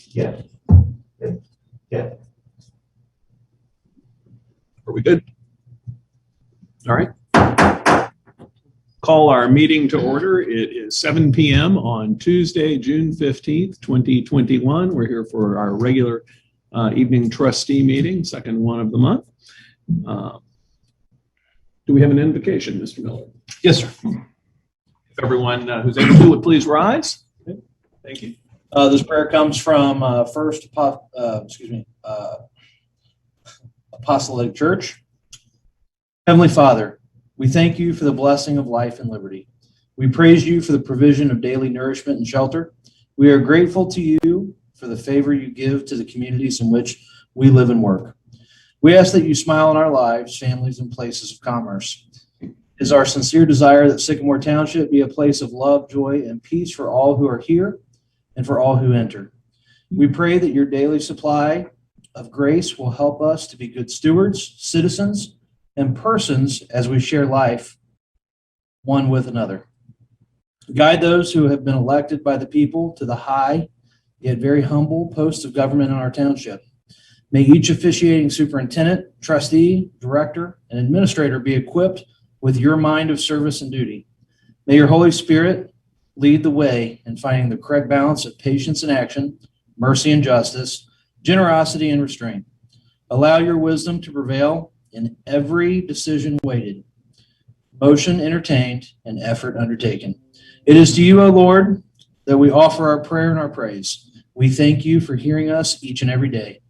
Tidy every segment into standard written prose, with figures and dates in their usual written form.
Yeah. Yeah. Are we good? All right. Call our meeting to order. It is 7 p.m. on Tuesday, June 15th, 2021. We're here for our regular evening trustee meeting, second one of the month. Do we have an invocation, Mr. Miller? Yes, sir. If everyone who's able to would please rise. Okay. Thank you. This prayer comes from Apostolic Church. Heavenly Father, we thank you for the blessing of life and liberty. We praise you for the provision of daily nourishment and shelter. We are grateful to you for the favor you give to the communities in which we live and work. We ask that you smile on our lives, families, and places of commerce. It is our sincere desire that Sycamore Township be a place of love, joy, and peace for all who are here and for all who enter. We pray that your daily supply of grace will help us to be good stewards, citizens, and persons as we share life one with another. Guide those who have been elected by the people to the high, yet very humble posts of government in our township. May each officiating superintendent, trustee, director, and administrator be equipped with your mind of service and duty. May your Holy Spirit lead the way in finding the correct balance of patience and action, mercy and justice, generosity and restraint. Allow your wisdom to prevail in every decision weighted, motion entertained, and effort undertaken. It is to you, O Lord, that we offer our prayer and our praise. We thank you for hearing us each and every day.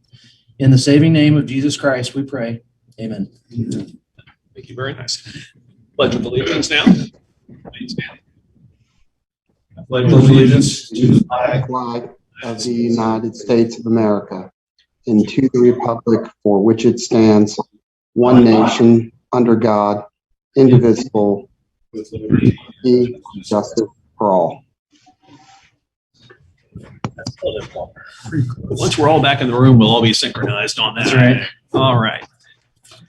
In the saving name of Jesus Christ, we pray. Amen. Thank you very much. Pledge of allegiance now. Please stand. I pledge allegiance to the flag of the United States of America and to the republic for which it stands, one nation, under God, indivisible, with liberty and justice for all. Once we're all back in the room, we'll all be synchronized on that. That's right. All right.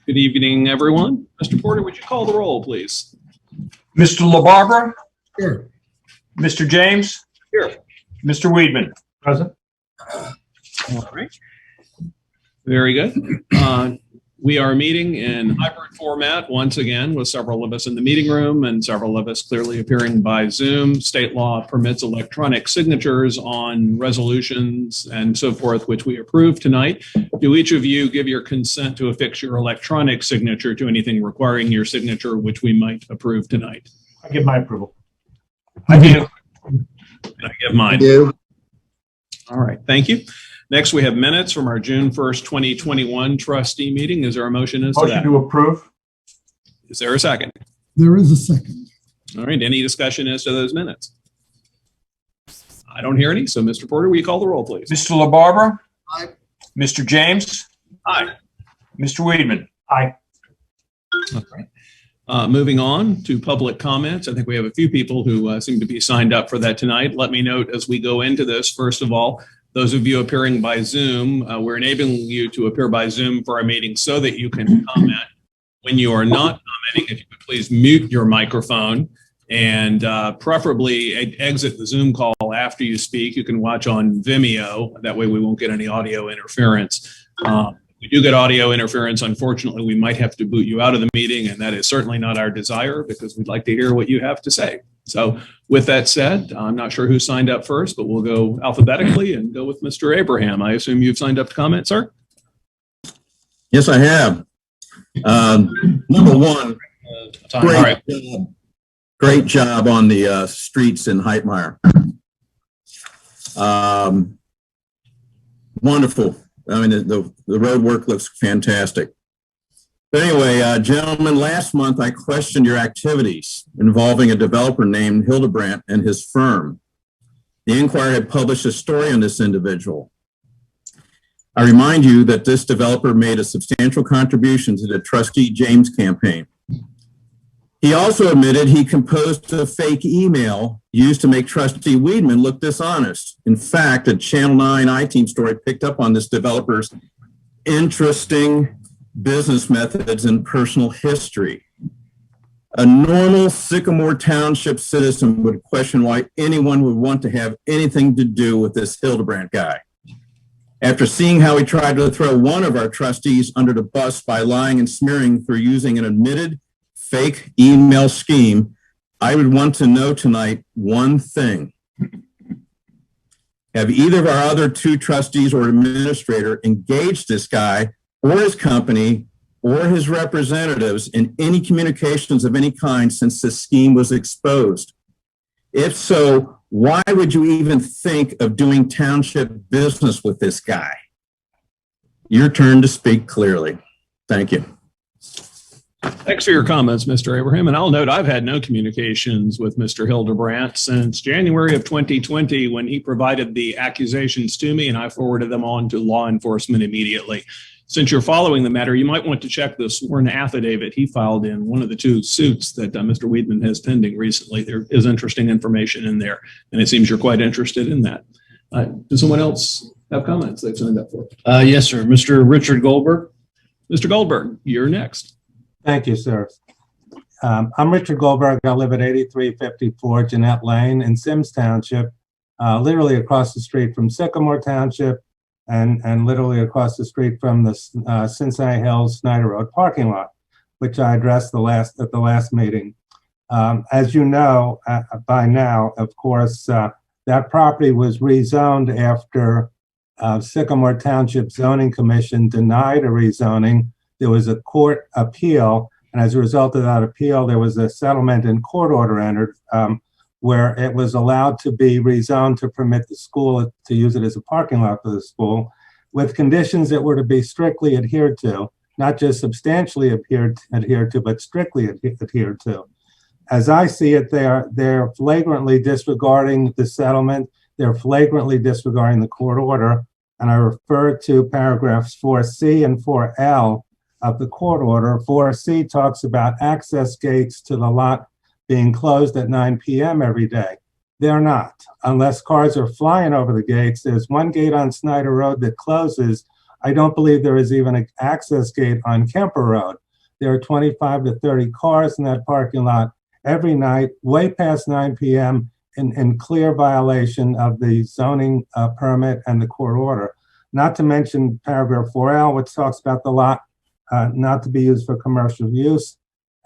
Good evening, everyone. Mr. Porter, would you call the roll, please? Mr. LaBarbera? Here. Mr. James? Here. Mr. Weedman? Present. All right. Very good. We are meeting in hybrid format once again with several of us in the meeting room and several of us clearly appearing by Zoom. State law permits electronic signatures on resolutions and so forth, which we approve tonight. Do each of you give your consent to affix your electronic signature to anything requiring your signature, which we might approve tonight? I give my approval. I do. And I give mine. You. All right. Thank you. Next, we have minutes from our June 1st, 2021 trustee meeting. Is there a motion as to Motion that? to approve. Is there a second? There is a second. All right. Any discussion as to those minutes? I don't hear any. So, Mr. Porter, will you call the roll, please? Mr. LaBarbera? Aye. Mr. James? Aye. Mr. Weedman? Aye. All right. Moving on to public comments. I think we have a few people who seem to be signed up for that tonight. Let me note as we go into this, first of all, those of you appearing by Zoom, we're enabling you to appear by Zoom for our meeting so that you can comment. When you are not commenting, if you could please mute your microphone and preferably exit the Zoom call after you speak. You can watch on Vimeo. That way we won't get any audio interference. If we do get audio interference, unfortunately, we might have to boot you out of the meeting, and that is certainly not our desire because we'd like to hear what you have to say. So with that said, I'm not sure who signed up first, but we'll go alphabetically and go with Mr. Abraham. I assume you've signed up to comment, sir? Yes, I have. Number one, great job on the streets in Heitmeyer. Wonderful. I mean, the road work looks fantastic. But anyway, gentlemen, last month I questioned your activities involving a developer named Hildebrandt and his firm. The Inquirer had published a story on this individual. I remind you that this developer made a substantial contribution to the Trustee James campaign. He also admitted he composed a fake email used to make Trustee Weedman look dishonest. In fact, a Channel 9 I-Team story picked up on this developer's interesting business methods and personal history. A normal Sycamore Township citizen would question why anyone would want to have anything to do with this Hildebrandt guy. After seeing how he tried to throw one of our trustees under the bus by lying and smearing through using an admitted fake email scheme, I would want to know tonight one thing. Have either of our other two trustees or administrator engaged this guy or his company or his representatives in any communications of any kind since the scheme was exposed? If so, why would you even think of doing township business with this guy? Your turn to speak clearly. Thank you. Thanks for your comments, Mr. Abraham. And I'll note I've had no communications with Mr. Hildebrandt since January of 2020 when he provided the accusations to me and I forwarded them on to law enforcement immediately. Since you're following the matter, you might want to check the sworn affidavit he filed in one of the two suits that Mr. Weidman has pending recently. There is interesting information in there, and it seems you're quite interested in that. Does someone else have comments they've signed up for? Yes, sir. Mr. Richard Goldberg. Mr. Goldberg, you're next. Thank you, sir. I'm Richard Goldberg. I live at 8354 Jeanette Lane in Sims Township, literally across the street from Sycamore Township and literally across the street from the Cincinnati Hills Snyder Road parking lot, which I addressed at the last meeting. As you know, by now, of course, that property was rezoned after Sycamore Township Zoning Commission denied a rezoning. There was a court appeal, and as a result of that appeal, there was a settlement and court order entered where it was allowed to be rezoned to permit the school to use it as a parking lot for the school, with conditions that were to be strictly adhered to, not just substantially adhered to, but strictly adhered to. As I see it, they're flagrantly disregarding the settlement. They're flagrantly disregarding the court order, and I refer to paragraphs 4C and 4L of the court order. 4C talks about access gates to the lot being closed at 9 p.m. every day. They're not, unless cars are flying over the gates. There's one gate on Snyder Road that closes. I don't believe there is even an access gate on Kemper Road. There are 25 to 30 cars in that parking lot every night, way past 9 p.m. in clear violation of the zoning permit and the court order. Not to mention paragraph 4L, which talks about the lot not to be used for commercial use,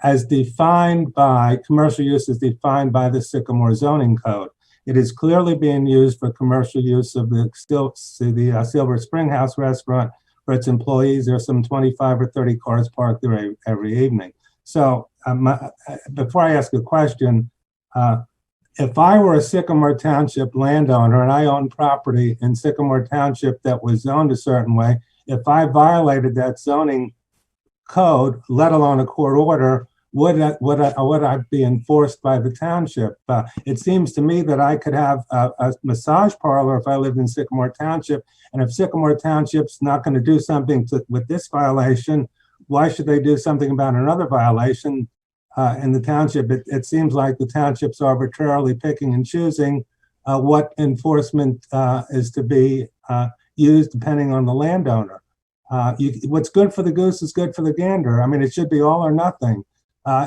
as defined by, commercial use is defined by the Sycamore zoning code. It is clearly being used for commercial use of the Silver Spring House restaurant for its employees. There's some 25 or 30 cars parked there every evening. So before I ask a question, if I were a Sycamore Township landowner and I owned property in Sycamore Township that was zoned a certain way, if I violated that zoning code, let alone a court order, would I be enforced by the township? It seems to me that I could have a massage parlor if I lived in Sycamore Township, and if Sycamore Township's not going to do something with this violation, why should they do something about another violation in the township? It seems like the township's arbitrarily picking and choosing what enforcement is to be used depending on the landowner. What's good for the goose is good for the gander. I mean, it should be all or nothing.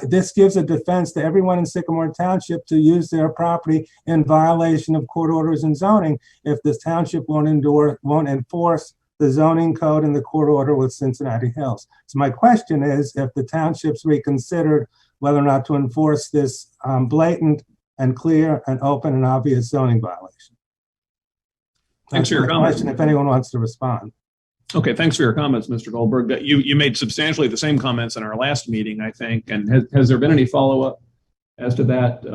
This gives a defense to everyone in Sycamore Township to use their property in violation of court orders and zoning if the township won't enforce the zoning code and the court order with Cincinnati Hills. So my question is, if the township's reconsidered whether or not to enforce this blatant and clear and open and obvious zoning violation. Thanks for your comments. If anyone wants to respond. Okay, thanks for your comments, Mr. Goldberg. You made substantially the same comments in our last meeting, I think. And has there been any follow-up as to that?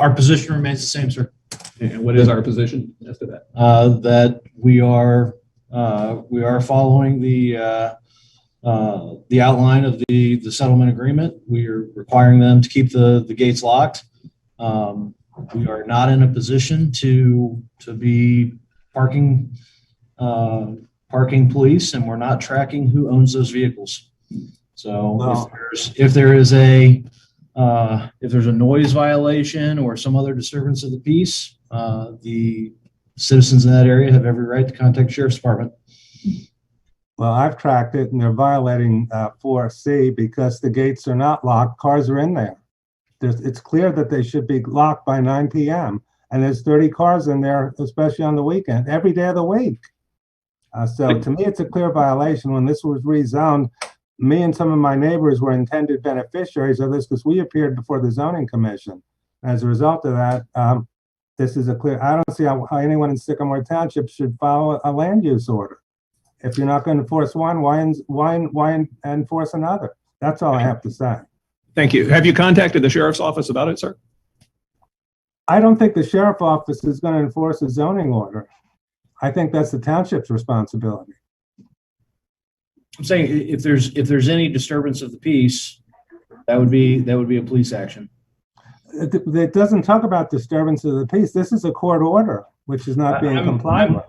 Our position remains the same, sir. And what is our position as to that? That we are following the outline of the settlement agreement. We are requiring them to keep the gates locked. We are not in a position to be parking police, and we're not tracking who owns those vehicles. So if there's a noise violation or some other disturbance of the peace, the citizens in that area have every right to contact the Sheriff's Department. Well, I've tracked it, and they're violating 4C because the gates are not locked. Cars are in there. it's clear that they should be locked by 9 p.m. And there's 30 cars in there, especially on the weekend, every day of the week. So to me, it's a clear violation. When this was rezoned, me and some of my neighbors were intended beneficiaries of this because we appeared before the zoning commission. As a result of that, this is a clear, I don't see how anyone in Sycamore Township should follow a land use order. If you're not going to enforce one, why enforce another? That's all I have to say. Thank you. Have you contacted the sheriff's office about it, sir? I don't think the sheriff's office is going to enforce a zoning order. I think that's the township's responsibility. I'm saying if there's any disturbance of the peace, that would be a police action. It doesn't talk about disturbance of the peace. This is a court order, which is not being complied with.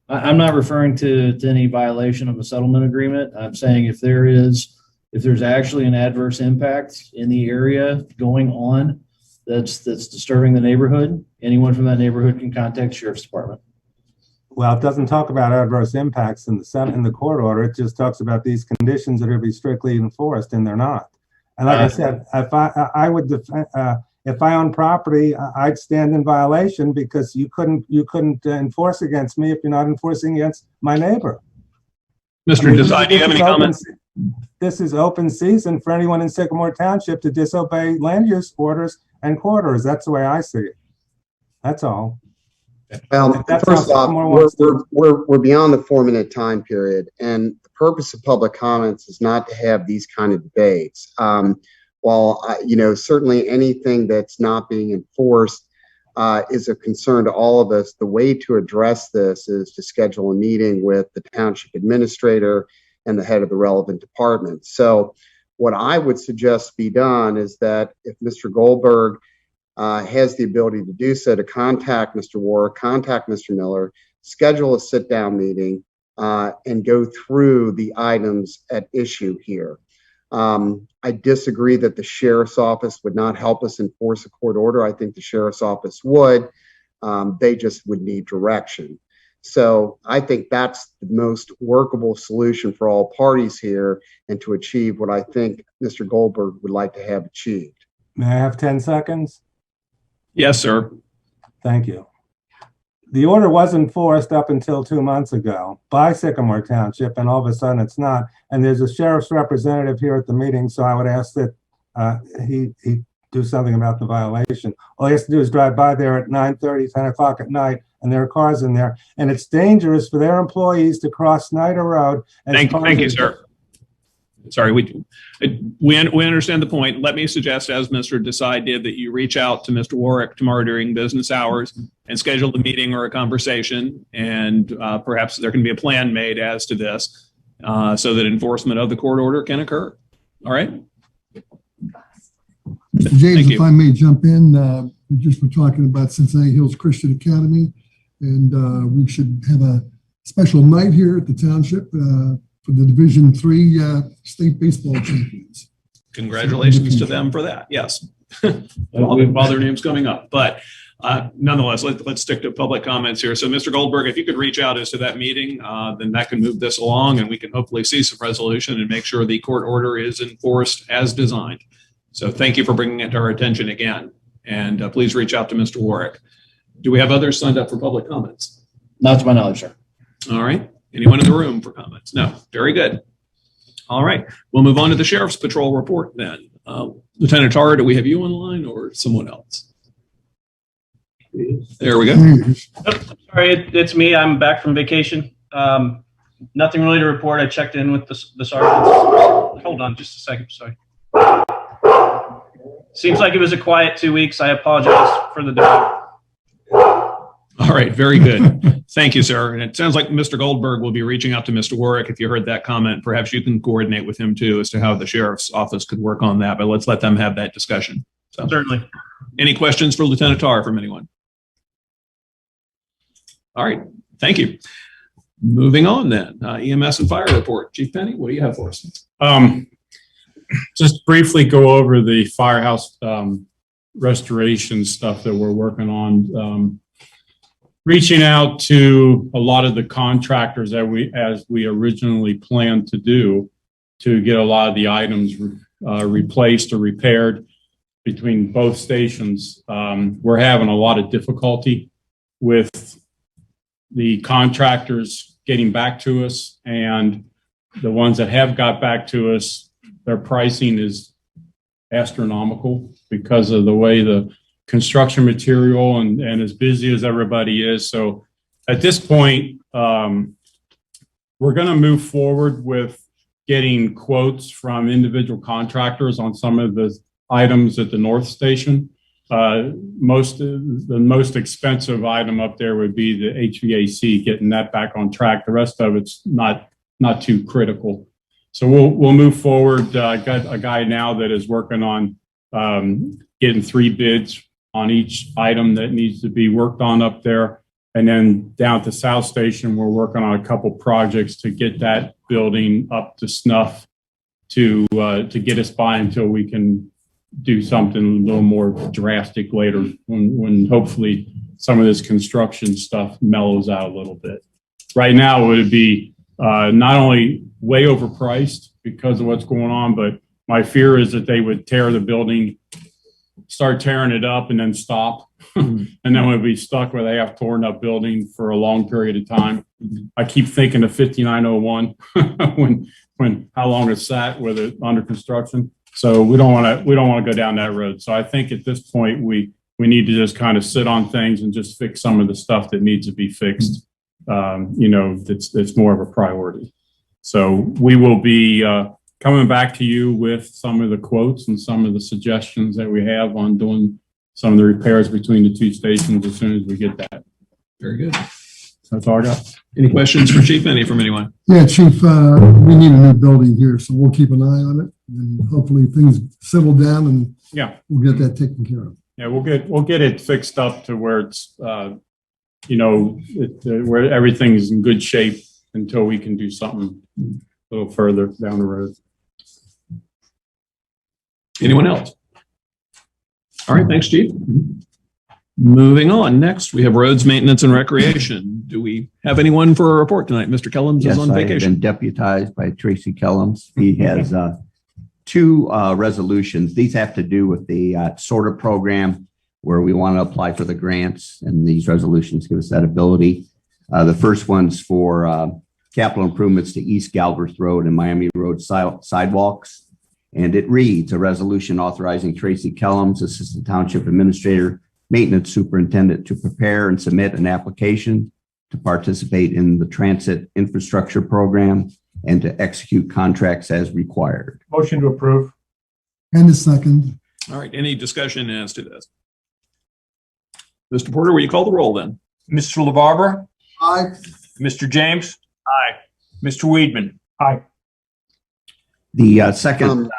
I'm not referring to any violation of a settlement agreement. I'm saying if there's actually an adverse impact in the area going on that's disturbing the neighborhood, anyone from that neighborhood can contact the sheriff's department. Well, it doesn't talk about adverse impacts in the court order. It just talks about these conditions that are to be strictly enforced, and they're not. And like I said, if I own property, I'd stand in violation because you couldn't enforce against me if you're not enforcing against my neighbor. Mr. Desai, do you have any comments? This is open season for anyone in Sycamore Township to disobey land use orders and court orders. That's the way I see it. That's all. Well, first off, we're beyond the 4-minute time period, and the purpose of public comments is not to have these kind of debates. While certainly anything that's not being enforced is a concern to all of us, the way to address this is to schedule a meeting with the township administrator and the head of the relevant department. So what I would suggest be done is that if Mr. Goldberg has the ability to do so, to contact Mr. Warwick, contact Mr. Miller, schedule a sit-down meeting, and go through the items at issue here. I disagree that the sheriff's office would not help us enforce a court order. I think the sheriff's office would. They just would need direction. So I think that's the most workable solution for all parties here and to achieve what I think Mr. Goldberg would like to have achieved. May I have 10 seconds? Yes, sir. Thank you. The order was enforced up until 2 months ago by Sycamore Township, and all of a sudden it's not. And there's a sheriff's representative here at the meeting, so I would ask that he do something about the violation. All he has to do is drive by there at 9:30, 10 o'clock at night, and there are cars in there. And it's dangerous for their employees to cross Snyder Road. Thank you, sir. Sorry, we understand the point. Let me suggest, as Mr. Desai did, that you reach out to Mr. Warwick tomorrow during business hours and schedule a meeting or a conversation, and perhaps there can be a plan made as to this so that enforcement of the court order can occur. All right? Mr. James, if I may jump in, we were talking about Cincinnati Hills Christian Academy, and we should have a special night here at the township for the Division III state baseball champions. Congratulations to them for that. Yes. while their name's coming up. But nonetheless, let's stick to public comments here. So Mr. Goldberg, if you could reach out as to that meeting, then that can move this along and we can hopefully see some resolution and make sure the court order is enforced as designed. So thank you for bringing it to our attention again. And please reach out to Mr. Warwick. Do we have others signed up for public comments? Not to my knowledge, sir. All right. Anyone in the room for comments? No. Very good. All right. We'll move on to the Sheriff's Patrol report then. Lieutenant Tara, do we have you on the line or someone else? There we go. Sorry, it's me. I'm back from vacation. Nothing really to report. I checked in with the sergeants. Hold on just a second. Sorry. Seems like it was a quiet 2 weeks. I apologize for the delay. All right. Very good. Thank you, sir. And it sounds like Mr. Goldberg will be reaching out to Mr. Warwick. If you heard that comment, perhaps you can coordinate with him too as to how the sheriff's office could work on that. But let's let them have that discussion. So, certainly. Any questions for Lieutenant Tar from anyone? All right. Thank you. Moving on then. EMS and fire report. Chief Penny, what do you have for us? Just briefly go over the firehouse restoration stuff that we're working on. Reaching out to a lot of the contractors that as we originally planned to do to get a lot of the items replaced or repaired, between both stations, we're having a lot of difficulty with the contractors getting back to us, and the ones that have got back to us, their pricing is astronomical because of the way the construction material and as busy as everybody is. So at this point, we're going to move forward with getting quotes from individual contractors on some of the items at the North Station. The most expensive item up there would be the HVAC, getting that back on track. The rest of it's not too critical. So we'll move forward. I got a guy now that is working on getting 3 bids on each item that needs to be worked on up there. And then down at the South Station, we're working on a couple projects to get that building up to snuff to get us by until we can do something a little more drastic later when hopefully some of this construction stuff mellows out a little bit. Right now, it would be not only way overpriced because of what's going on, but my fear is that they would tear the building, start tearing it up, and then stop. And then we'll be stuck where they have torn up building for a long period of time. I keep thinking of 5901 when how long it sat with it under construction. So we don't want to go down that road. So I think at this point we need to just kind of sit on things and just fix some of the stuff that needs to be fixed. That's more of a priority. So we will be coming back to you with some of the quotes and some of the suggestions that we have on doing some of the repairs between the 2 stations as soon as we get that. Very good. That's all I got. Any questions for Chief? Any from anyone? Yeah, Chief, we need a new building here, so we'll keep an eye on it, and hopefully things settle down and Yeah. we'll get that taken care of. Yeah, we'll get it fixed up to where it's, where everything's in good shape until we can do something a little further down the road. Anyone else? All right, thanks, Chief. Moving on. Next, we have roads, maintenance, and recreation. Do we have anyone for a report tonight? Mr. Kellums is on I have vacation. been deputized by Tracy Kellums. He has 2 resolutions. These have to do with the SORTA program where we want to apply for the grants, and these resolutions give us that ability. The first one's for capital improvements to East Galbraith Road and Miami Road sidewalks. And it reads, a resolution authorizing Tracy Kellums, Assistant Township Administrator, Maintenance Superintendent, to prepare and submit an application to participate in the Transit Infrastructure Program and to execute contracts as required. Motion to approve. And a second. All right, any discussion as to this? Mr. Porter, will you call the roll then? Mr. LaBarbera, Aye. Mr. James, Aye. Mr. Weedman. Aye. The second,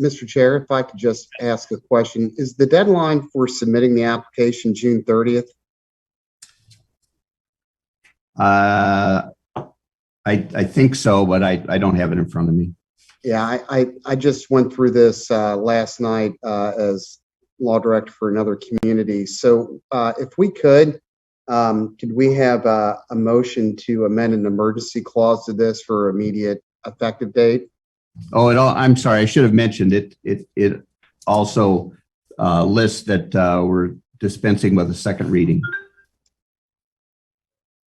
Mr. Chair, if I could just ask a question, is the deadline for submitting the application June 30th? I think so, but I don't have it in front of me. Yeah, I just went through this last night as law director for another community. So if we could we have a motion to amend an emergency clause to this for immediate effective date? Oh, I'm sorry. I should have mentioned it. It also lists that we're dispensing with a second reading.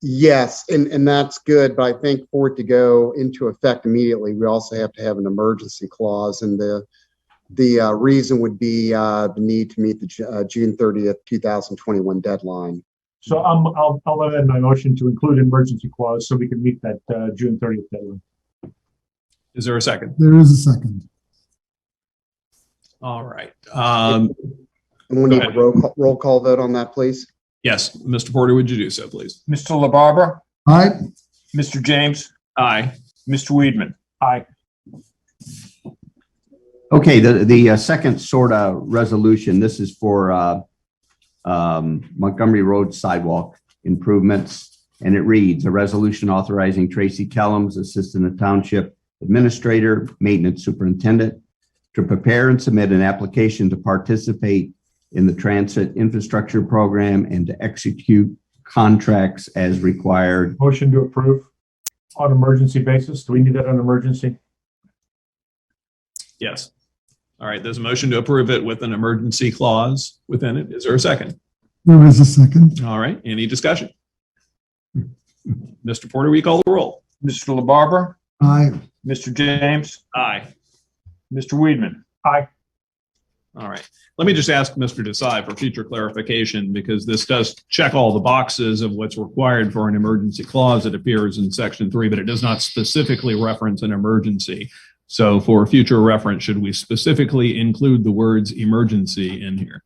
Yes, and that's good, but I think for it to go into effect immediately, we also have to have an emergency clause, and the reason would be the need to meet the June 30th, 2021 deadline. So I'll amend my motion to include an emergency clause so we can meet that June 30th deadline. Is there a second? There is a second. All right. And we need a roll call vote on that, please. Yes, Mr. Porter, would you do so, please? Mr. LaBarbera, Aye. Mr. James, Aye. Mr. Weedman. Aye. Okay, the second SORTA resolution, this is for Montgomery Road sidewalk improvements, and it reads, a resolution authorizing Tracy Kellums, Assistant Township Administrator, Maintenance Superintendent, to prepare and submit an application to participate in the Transit Infrastructure Program and to execute contracts as required. Motion to approve on emergency basis. Do we need that on emergency? Yes. All right, there's a motion to approve it with an emergency clause within it. Is there a second? There is a second. All right, any discussion? Mr. Porter, will you call the roll? Mr. LaBarbera, Aye. Mr. James, Aye. Mr. Weedman. Aye. All right. Let me just ask Mr. Desai for future clarification, because this does check all the boxes of what's required for an emergency clause. It appears in section 3, but it does not specifically reference an emergency. So for future reference, should we specifically include the words emergency in here?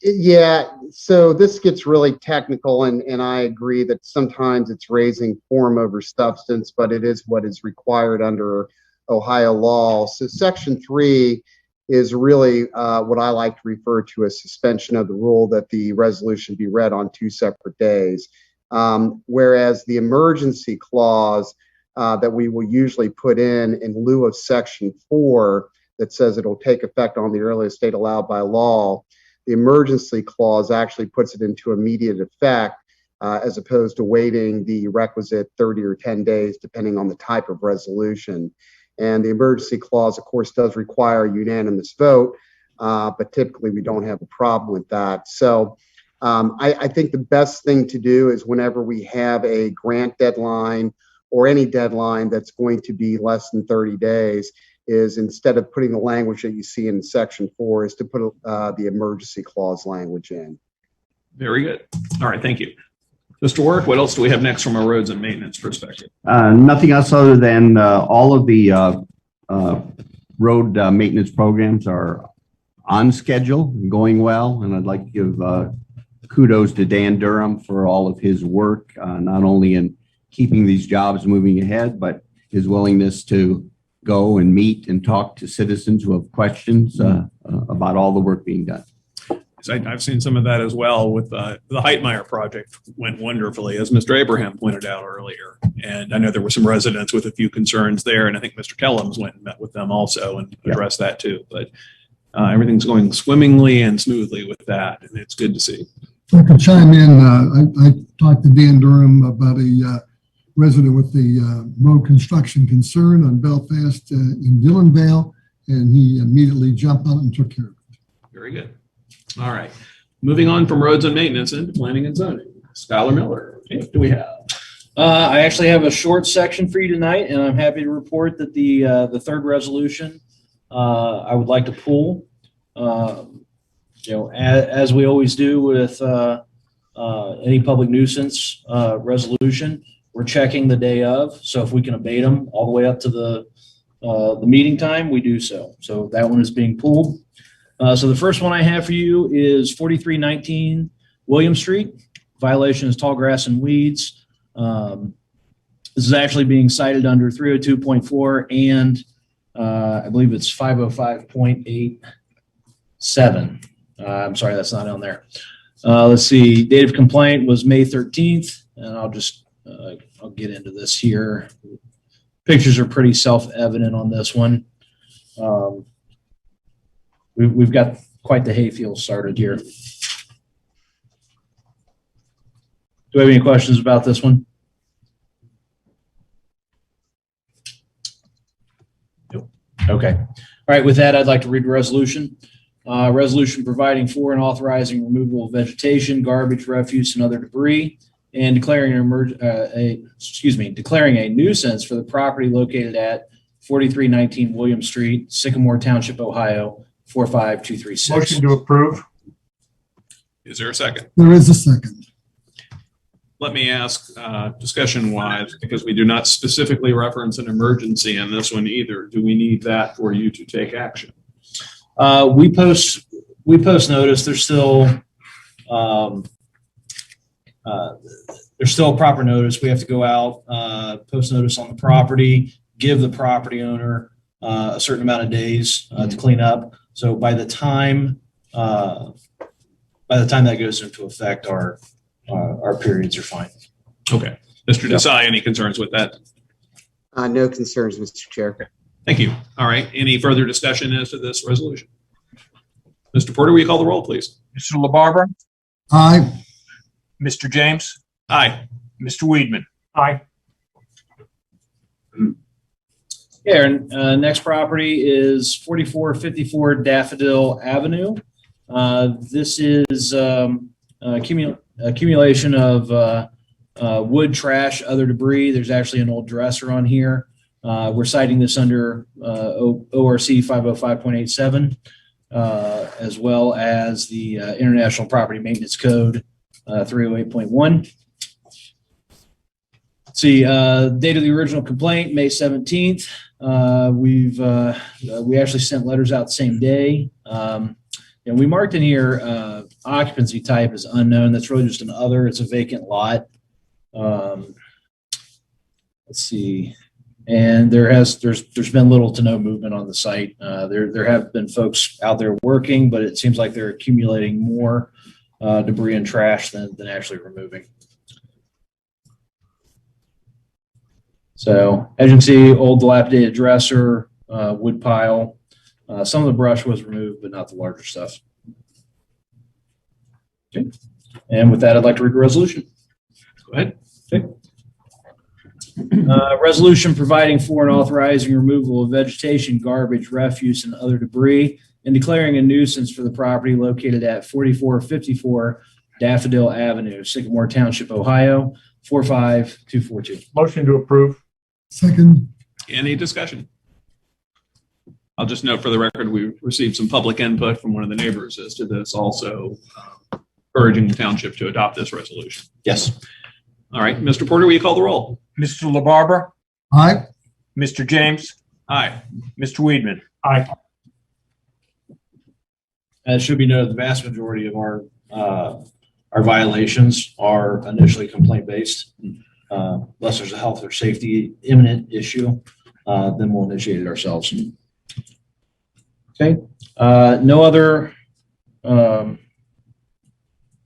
Yeah, so this gets really technical, and I agree that sometimes it's raising form over substance, but it is what is required under Ohio law. So section 3 is really what I like to refer to as suspension of the rule that the resolution be read on 2 separate days. Whereas the emergency clause that we will usually put in lieu of section 4 that says it will take effect on the earliest date allowed by law, the emergency clause actually puts it into immediate effect as opposed to waiting the requisite 30 or 10 days, depending on the type of resolution. And the emergency clause, of course, does require a unanimous vote, but typically we don't have a problem with that. So I think the best thing to do is whenever we have a grant deadline or any deadline that's going to be less than 30 days, is instead of putting the language that you see in section 4, is to put the emergency clause language in. Very good. All right, thank you. Mr. Work, what else do we have next from a roads and maintenance perspective? Nothing else other than all of the road maintenance programs are on schedule and going well. And I'd like to give kudos to Dan Durham for all of his work, not only in keeping these jobs moving ahead, but his willingness to go and meet and talk to citizens who have questions about all the work being done. I've seen some of that as well with the Heitmeyer project went wonderfully, as Mr. Abraham pointed out earlier. And I know there were some residents with a few concerns there, and I think Mr. Kellums went and met with them also and addressed that too. But everything's going swimmingly and smoothly with that, and it's good to see. If I could chime in, I talked to Dan Durham about a resident with the road construction concern on Belfast in Dillonvale, and he immediately jumped on it and took care of it. Very good. All right. Moving on from roads and maintenance into planning and zoning. Skylar Miller, what do we have? I actually have a short section for you tonight, and I'm happy to report that the third resolution I would like to pull. As we always do with any public nuisance resolution, we're checking the day of. So if we can abate them all the way up to the meeting time, we do so. So that one is being pulled. So the first one I have for you is 4319 William Street. Violation is tall grass and weeds. This is actually being cited under 302.4 and I believe it's 505.87. I'm sorry, that's not on there. Let's see. Date of complaint was May 13th, and I'll get into this here. Pictures are pretty self-evident on this one. We've got quite the hayfield started here. Do we have any questions about this one? Nope. Okay. All right. With that, I'd like to read the resolution. Resolution providing for and authorizing removal of vegetation, garbage, refuse, and other debris, and declaring declaring a nuisance for the property located at 4319 William Street, Sycamore Township, Ohio, 45236. Motion to approve. Is there a second? There is a second. Let me ask, discussion-wise, because we do not specifically reference an emergency in this one either. Do we need that for you to take action? We post notice. There's still proper notice. We have to go out, post notice on the property, give the property owner a certain amount of days to clean up. So by the time that goes into effect, our periods are fine. Okay. Mr. Desai, any concerns with that? No concerns, Mr. Chair. Thank you. All right. Any further discussion as to this resolution? Mr. Porter, will you call the roll, please? Mr. LaBarbera, Aye. Mr. James, Aye. Mr. Weedman. Aye. Yeah, and next property is 4454 Daffodil Avenue. This is accumulation of wood, trash, other debris. There's actually an old dresser on here. We're citing this under ORC 505.87, as well as the International Property Maintenance Code 308.1. Let's see, date of the original complaint, May 17th. We actually sent letters out the same day. And we marked in here occupancy type as unknown. That's really just an other. It's a vacant lot. Let's see. And there's been little to no movement on the site. There have been folks out there working, but it seems like they're accumulating more debris and trash than actually removing. So as you can see, old dilapidated dresser, wood pile. Some of the brush was removed, but not the larger stuff. Okay. And with that, I'd like to read the resolution. Go ahead. Okay. Resolution providing for and authorizing removal of vegetation, garbage, refuse, and other debris, and declaring a nuisance for the property located at 4454 Daffodil Avenue, Sycamore Township, Ohio, 45242. Motion to approve. Second. Any discussion? I'll just note for the record, we received some public input from one of the neighbors as to this, also urging the township to adopt this resolution. Yes. All right, Mr. Porter, will you call the roll? Mr. LaBarbera, Aye. Mr. James, Aye. Mr. Weedman. Aye. As should be noted, the vast majority of our violations are initially complaint-based. Unless there's a health or safety imminent issue, then we'll initiate it ourselves. Okay. No other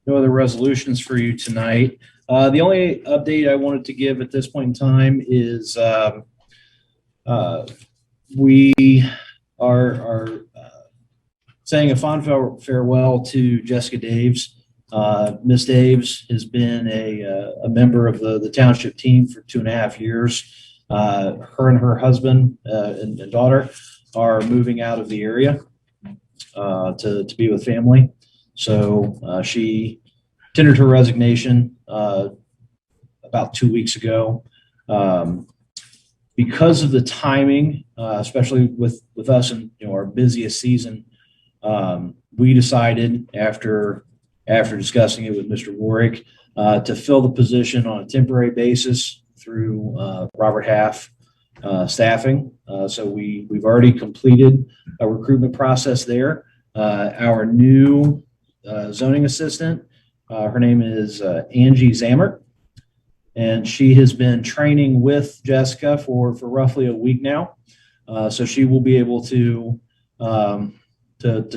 resolutions for you tonight. The only update I wanted to give at this point in time is we are saying a fond farewell to Jessica Daves. Ms. Daves has been a member of the township team for 2.5 years. Her and her husband and daughter are moving out of the area to be with family. So she tendered her resignation about 2 weeks ago. Because of the timing, especially with us in our busiest season, we decided after discussing it with Mr. Warwick to fill the position on a temporary basis through Robert Half staffing. So we've already completed a recruitment process there. Our new zoning assistant, her name is Angie Zammert, and she has been training with Jessica for roughly a week now. So she will be able to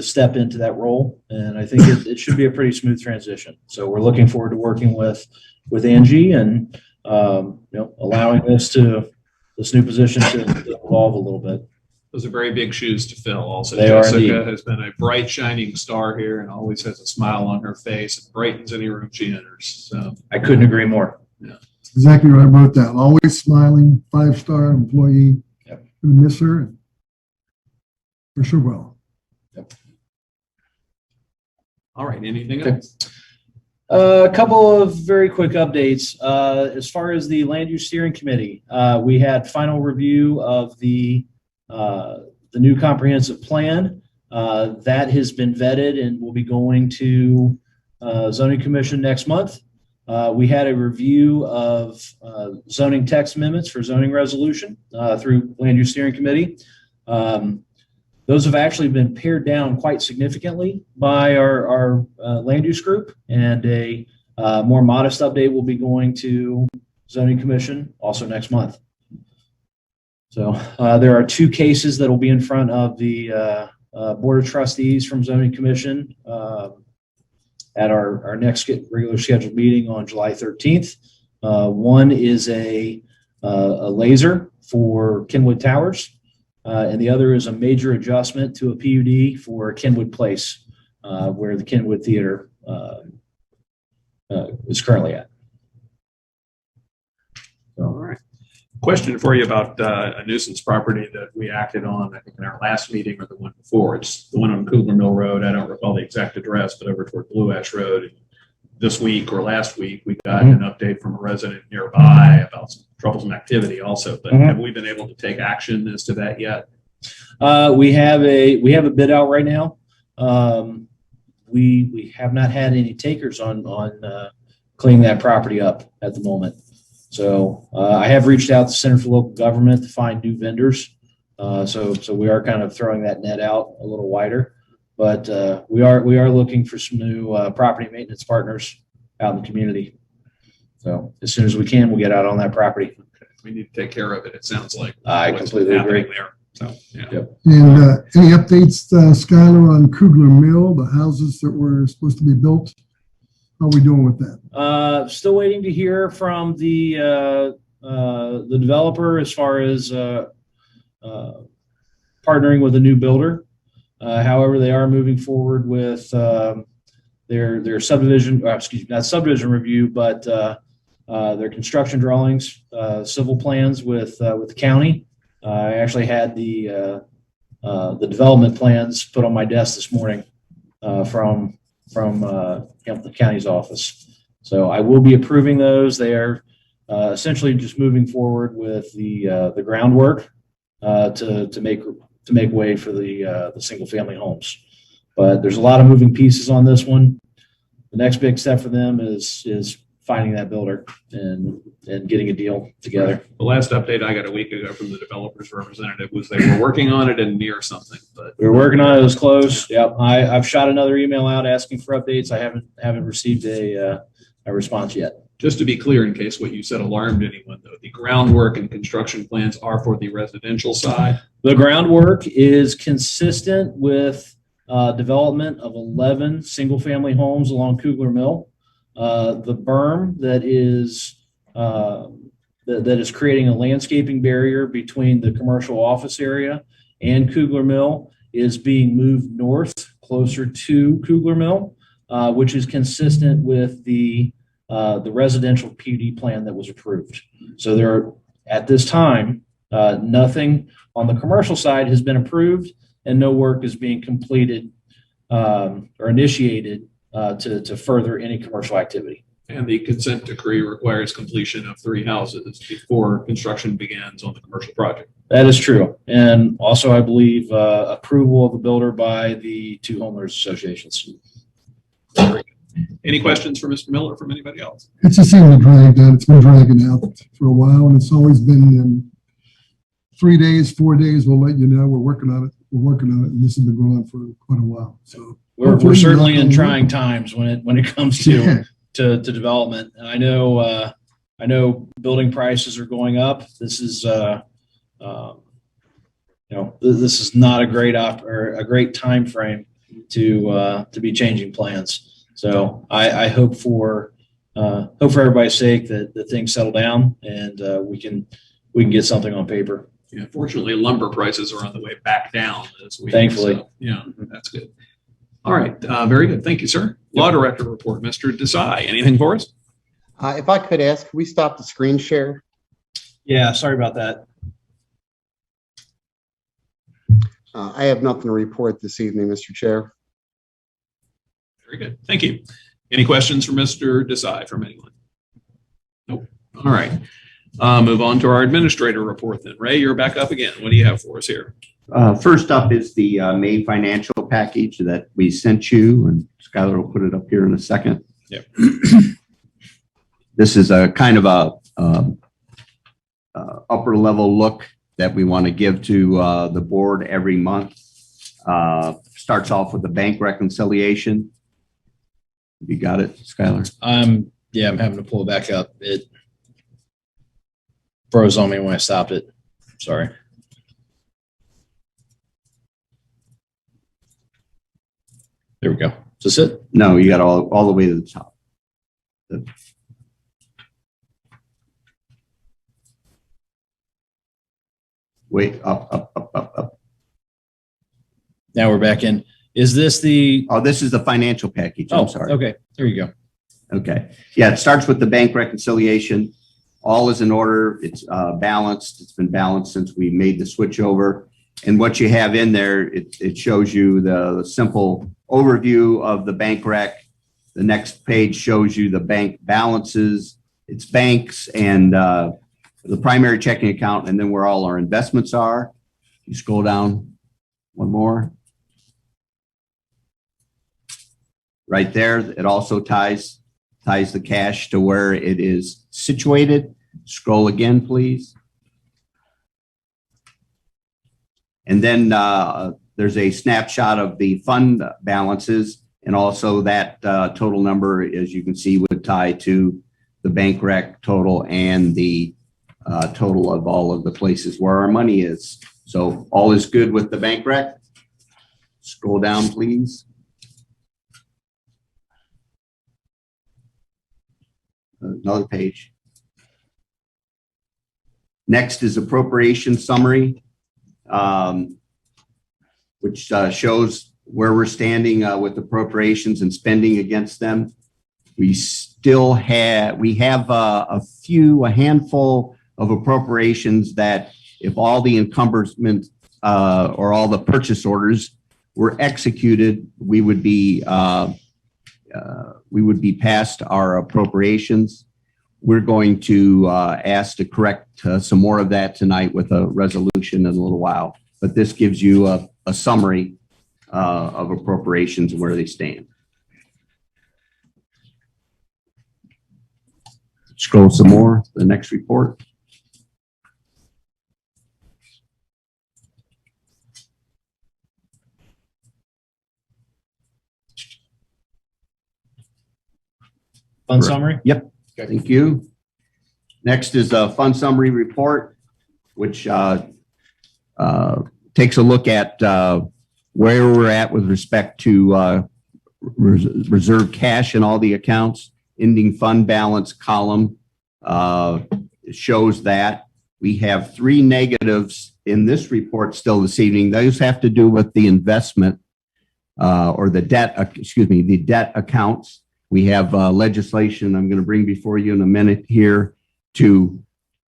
step into that role, and I think it should be a pretty smooth transition. So we're looking forward to working with Angie and allowing this new position to evolve a little bit. Those are very big shoes to fill. Also, They are Jessica indeed. has been a bright, shining star here and always has a smile on her face and brightens any room she enters. So I couldn't agree more. Exactly what I wrote down. Always smiling, 5-star employee. Yep. Gonna miss her. For sure will. all right, anything Okay. else? A couple of very quick updates. As far as the Land Use Steering Committee, we had final review of the new comprehensive plan. That has been vetted and will be going to Zoning Commission next month. We had a review of zoning text amendments for zoning resolution through Land Use Steering Committee. Those have actually been pared down quite significantly by our land use group, and a more modest update will be going to Zoning Commission also next month. So there are 2 cases that will be in front of the Board of Trustees from Zoning Commission at our next regular scheduled meeting on July 13th. One is a laser for Kenwood Towers. And the other is a major adjustment to a PUD for Kenwood Place, where the Kenwood Theater is currently at. All right. Question for you about a nuisance property that we acted on, I think in our last meeting or the one before. It's the one on Kugler Mill Road. I don't recall the exact address, but over toward Blue Ash Road. This week or last week, we got an update from a resident nearby about some troublesome activity also, but have we been able to take action as to that yet? We have a bid out right now. We have not had any takers on cleaning that property up at the moment. So I have reached out to Center for Local Government to find new vendors. So we are kind of throwing that net out a little wider, but we are looking for some new property maintenance partners out in the community. So as soon as we can, we'll get out on that property. Okay. We need to take care of it. It sounds like I completely agree there. So yeah. Yep. And any updates, Skylar, on Kugler Mill, the houses that were supposed to be built? How are we doing with that? Still waiting to hear from the developer as far as partnering with a new builder. However, they are moving forward with their subdivision, not subdivision review, but their construction drawings, civil plans with the county. I actually had the development plans put on my desk this morning from the county's office. So I will be approving those. They are essentially just moving forward with the groundwork to make way for the single family homes. But there's a lot of moving pieces on this one. The next big step for them is finding that builder and getting a deal together. The last update I got a week ago from the developer's representative was they were working on it and near something. But we were working on it. It was close. Yep. I've shot another email out asking for updates. I haven't received a response yet. Just to be clear, in case what you said alarmed anyone, though, the groundwork and construction plans are for the residential side. The groundwork is consistent with development of 11 single-family homes along Kugler Mill. The berm that is creating a landscaping barrier between the commercial office area and Kugler Mill is being moved north, closer to Kugler Mill, which is consistent with the residential PUD plan that was approved. So there are, at this time, nothing on the commercial side has been approved, and no work is being completed or initiated to further any commercial activity. And the consent decree requires completion of 3 houses before construction begins on the commercial project. That is true. And also, I believe, approval of the builder by the 2 homeowners associations. Any questions for Mr. Miller from anybody else? It just seemed to drag out. It's been dragging out for a while, and it's always been 3 days, 4 days. We'll let you know. We're working on it. And this has been going on for quite a while. So we're certainly in trying times when it comes to development. And I know building prices are going up. This is this is not a great time frame to be changing plans. So I hope for everybody's sake that things settle down and we can get something on paper. Yeah, fortunately, lumber prices are on the way back down this week. Thankfully. So, yeah, that's good. All right, very good. Thank you, sir. Law Director report, Mr. Desai. Anything for us? If I could ask, can we stop the screen share? Yeah, sorry about that. I have nothing to report this evening, Mr. Chair. Very good. Thank you. Any questions for Mr. Desai from anyone? Nope. All right. Move on to our administrator report then. Ray, you're back up again. What do you have for us here? First up is the May financial package that we sent you, and Skylar will put it up here in a second. Yep. This is a kind of a upper level look that we want to give to the board every month. Starts off with the bank reconciliation. You got it, Skylar? Yeah, I'm having to pull it back up. It froze on me when I stopped it. Sorry. There we go. Is this it? No, you got all the way to the top. Wait, up. Now we're back in. Is this the? Oh, this is the financial package. I'm sorry. Okay. There you go. Okay. Yeah, it starts with the bank reconciliation. all is in order. It's balanced. It's been balanced since we made the switch over. And what you have in there, it shows you the simple overview of the bank rec. The next page shows you the bank balances, its banks, and the primary checking account, and then where all our investments are. You scroll down one more. Right there, it also ties the cash to where it is situated. Scroll again, please. And then there's a snapshot of the fund balances, and also that total number, as you can see, would tie to the bank rec total and the total of all of the places where our money is. So all is good with the bank rec. Scroll down, please. Another page. Next is appropriation summary, which shows where we're standing with appropriations and spending against them. We have a handful of appropriations that, if all the encumbrance or all the purchase orders were executed, we would be past our appropriations. We're going to ask to correct some more of that tonight with a resolution in a little while. But this gives you a summary of appropriations and where they stand. Scroll some more, the next report. Fund summary? Yep. Thank you. Next is a fund summary report, which takes a look at where we're at with respect to reserve cash in all the accounts. Ending fund balance column shows that we have 3 negatives in this report still this evening. Those have to do with the investment or the debt, the debt accounts. We have legislation I'm going to bring before you in a minute here to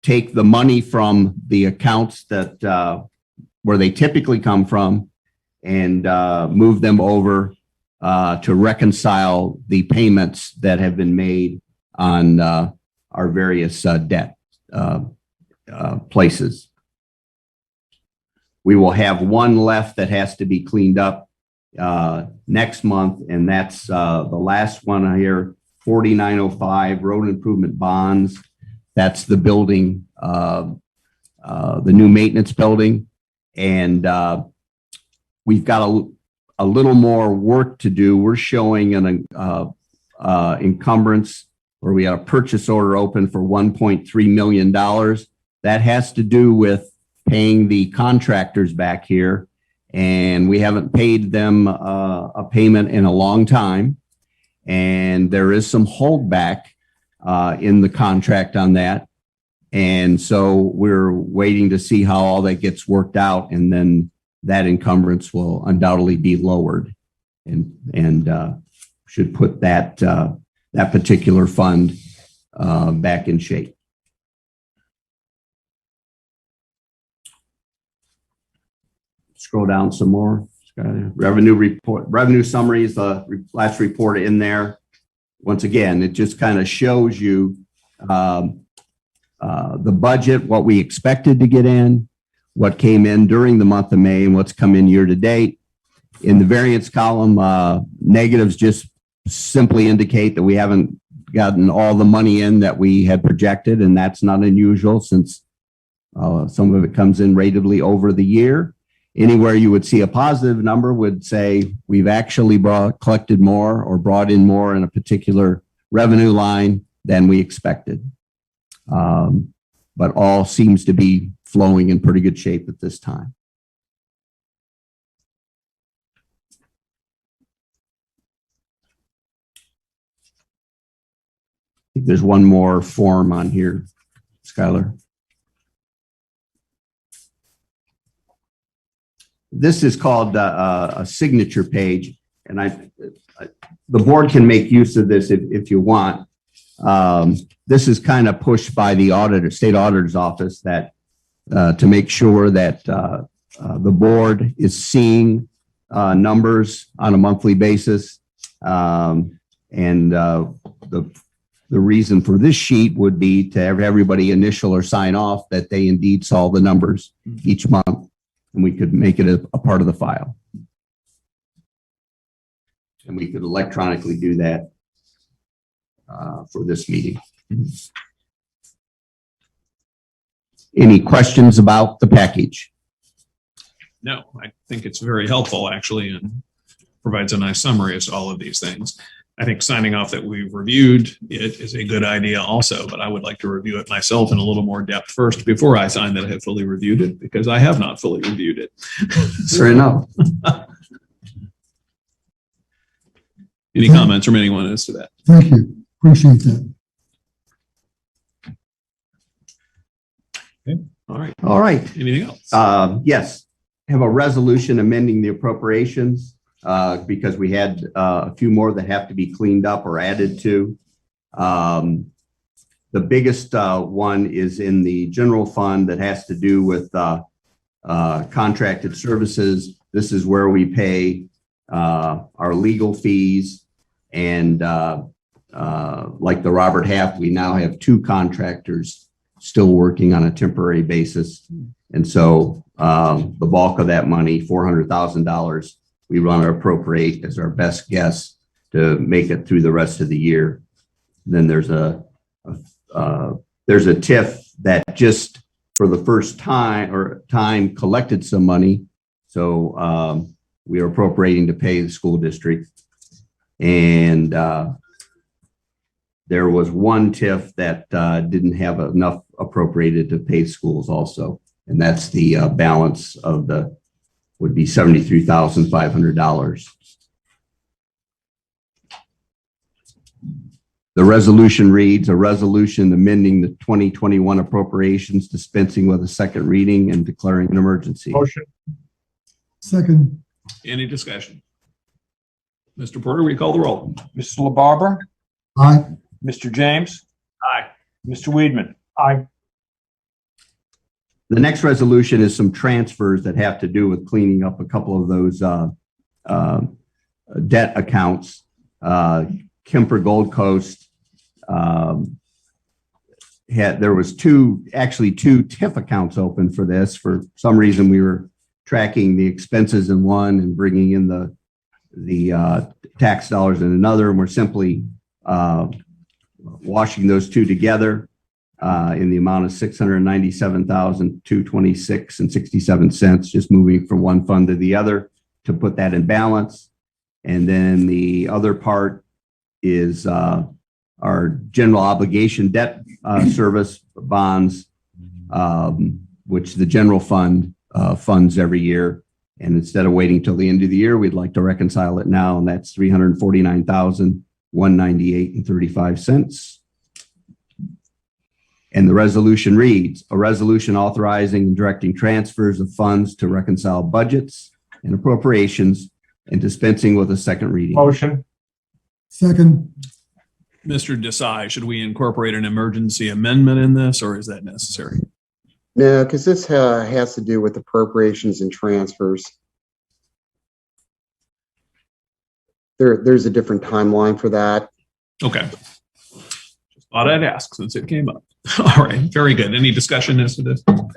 take the money from the accounts that where they typically come from and move them over to reconcile the payments that have been made on our various debt places. We will have one left that has to be cleaned up next month, and that's the last one here, 4905 road improvement bonds. That's the building, the new maintenance building, and we've got a little more work to do. We're showing an encumbrance where we had a purchase order open for $1.3 million. That has to do with paying the contractors back here, and we haven't paid them a payment in a long time. And there is some holdback in the contract on that. And so we're waiting to see how all that gets worked out, and then that encumbrance will undoubtedly be lowered and should put that that particular fund back in shape. Scroll down some more. Revenue report, revenue summary is the last report in there. Once again, it just kind of shows you the budget, what we expected to get in, what came in during the month of May, and what's come in year to date. In the variance column, negatives just simply indicate that we haven't gotten all the money in that we had projected, and that's not unusual since some of it comes in ratably over the year. Anywhere you would see a positive number would say we've actually collected more or brought in more in a particular revenue line than we expected. But all seems to be flowing in pretty good shape at this time. I think there's one more form on here, Skylar. This is called a signature page, and the board can make use of this if you want. This is kind of pushed by the state auditor's office that to make sure that the board is seeing numbers on a monthly basis. The reason for this sheet would be to have everybody initial or sign off that they indeed saw the numbers each month, and we could make it a part of the file. And we could electronically do that for this meeting. Any questions about the package? No, I think it's very helpful actually, and provides a nice summary as to all of these things. I think signing off that we've reviewed it is a good idea also, but I would like to review it myself in a little more depth first before I sign that I have fully reviewed it, because I have not fully reviewed it. Fair enough. Any comments from anyone as to that? Thank you. Appreciate that. Okay. All right. All right. Anything else? Yes. Have a resolution amending the appropriations because we had a few more that have to be cleaned up or added to. The biggest one is in the general fund that has to do with contracted services. This is where we pay our legal fees, and like the Robert Half, we now have 2 contractors still working on a temporary basis. And so the bulk of that money, $400,000, we want to appropriate as our best guess to make it through the rest of the year. Then there's a TIF that just for the first time collected some money. So we are appropriating to pay the school district. And there was one TIF that didn't have enough appropriated to pay schools also. And that's the balance of would be $73,500. The resolution reads, a resolution amending the 2021 appropriations, dispensing with a second reading and declaring an emergency. Motion. Second. Any discussion? Mr. Porter, will you call the roll? Mr. LaBarber, Aye. Mr. James, Aye. Mr. Weedman. Aye. The next resolution is some transfers that have to do with cleaning up a couple of those debt accounts. Kemper Gold Coast there was two TIF accounts open for this. For some reason, we were tracking the expenses in one and bringing in the tax dollars in another, and we're simply washing those two together in the amount of $697,226.67, just moving from one fund to the other to put that in balance. And then the other part is our general obligation debt service bonds, which the general fund funds every year. And instead of waiting till the end of the year, we'd like to reconcile it now, and that's $349,198.35. And the resolution reads, a resolution authorizing and directing transfers of funds to reconcile budgets and appropriations and dispensing with a second reading. Motion. Second. Mr. Desai, should we incorporate an emergency amendment in this, or is that necessary? No, because this has to do with appropriations and transfers. There's a different timeline for that. Okay. Just thought I'd ask since it came up. All right, very good. Any discussion as to this? All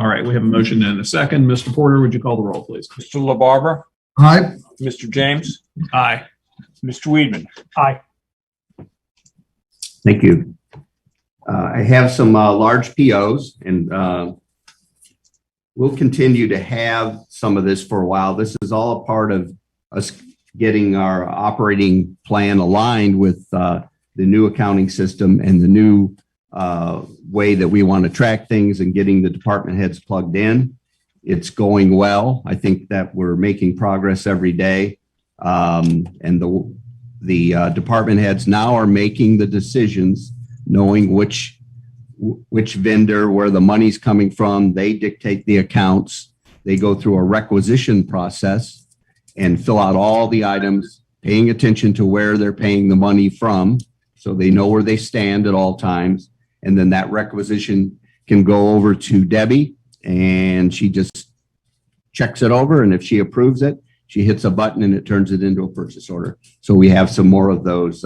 right, we have a motion and a second. Mr. Porter, would you call the roll, please? Mr. LaBarber, Aye. Mr. James, Aye. Mr. Weedman. Aye. Thank you. I have some large POs, and we'll continue to have some of this for a while. This is all a part of us getting our operating plan aligned with the new accounting system and the new way that we want to track things and getting the department heads plugged in. It's going well. I think that we're making progress every day. And the department heads now are making the decisions, knowing which vendor, where the money's coming from. They dictate the accounts. They go through a requisition process and fill out all the items paying attention to where they're paying the money from, so they know where they stand at all times. And then that requisition can go over to Debbie, and she just checks it over. And if she approves it, she hits a button and it turns it into a purchase order. So we have some more of those.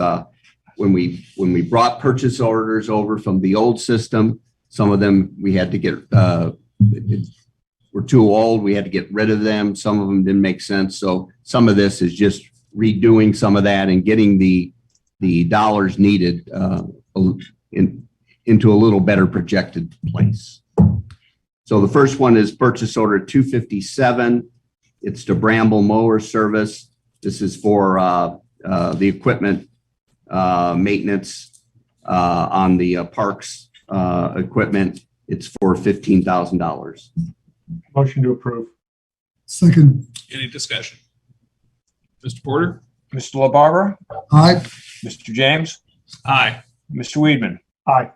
When we brought purchase orders over from the old system, some of them we had to get, were too old. We had to get rid of them. Some of them didn't make sense. So some of this is just redoing some of that and getting the dollars needed into a little better projected place. So the first one is purchase order 257. It's to Bramble Mower Service. This is for the equipment maintenance on the parks equipment. It's for $15,000. Motion to approve. Second. Any discussion? Mr. Porter? Mr. LaBarber, Aye. Mr. James, Aye. Mr. Weedman. Aye.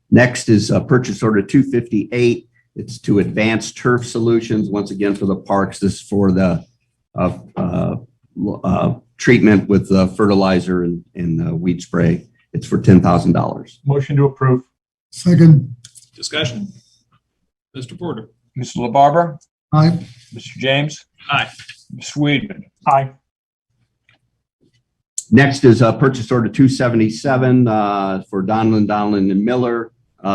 Next is purchase order 258. It's to Advanced Turf Solutions. Once again, for the parks, this is for the treatment with fertilizer and weed spray. It's for $10,000. Motion to approve. Second. Discussion? Mr. Porter? Mr. LaBarber, Aye. Mr. James, Aye. Mr. Weedman. Aye. Next is purchase order 277 for Donlin and Miller.